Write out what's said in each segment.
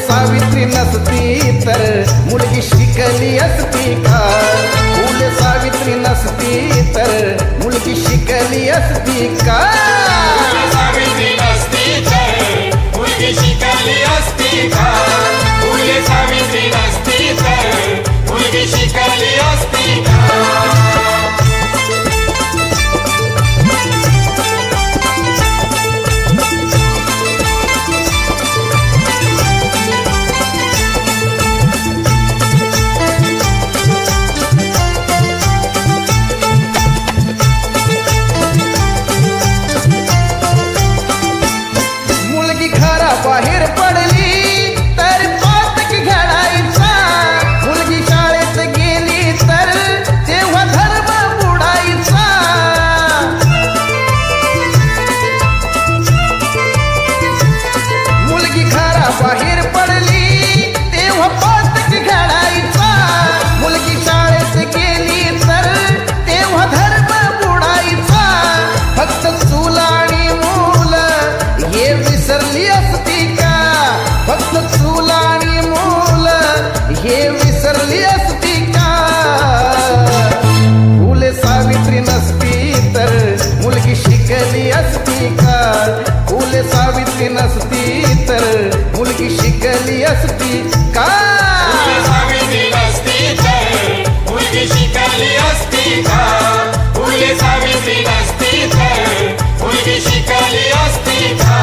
सावित्री नसती तर मुलगी शिकली असती का? फुले सावित्री नसती तर मुलगी शिकली असती का? सावित्री नसती तर मुलगी शिकली असती का? फुले सावित्री नसती तर मुलगी शिकली असती का? बाहेर पडली तर पातक घडायचा, मुलगी शाळेत गेली तर तेव्हा धर्म बुडायचा. मुलगी घराबाहेर पडली तेव्हा पातक घडायचा, मुलगी शाळेत गेली तर तेव्हा धर्म बुडायचा. फक्त चूल आणि मूल हे विसरली असती का? फक्त चूल आणि मूल हे विसरली असती का? फुले सावित्री नसती तर मुलगी शिकली असती का? फुले सावित्री नसती तर मुलगी शिकली असती का? सावित्री नसती तर मुलगी शिकली असती का? फुले सावित्री नसती तर मुलगी शिकली असती का?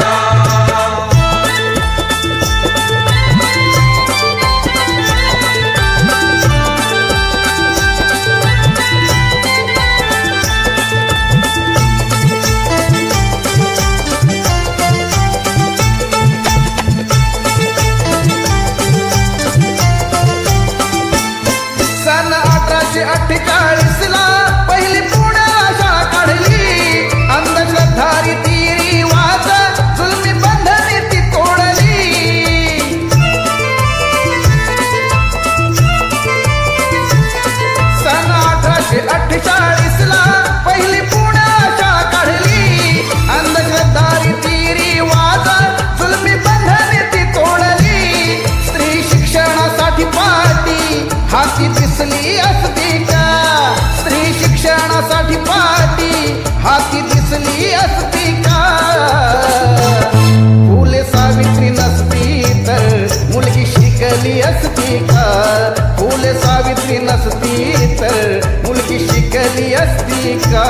सन 1848 ला पहिली पुण्याला शाळा काढली. अंधश्रद्धा रीती रिवाज जुलमी बंधने ती तोडली. सन 1848 ला पहिली पुण्याला शाळा काढली. अंधश्रद्धा रीती रिवाज जुलमी बंधने ती तोडली. स्त्री शिक्षणासाठी पाठी हाती दिसली असती का? स्त्री शिक्षणासाठी पाठी हाती दिसली असती का? फुले सावित्री नसती तर मुलगी शिकली असती का? फुले सावित्री नसती तर मुलगी शिकली असती का?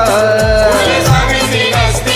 सावित्री नसती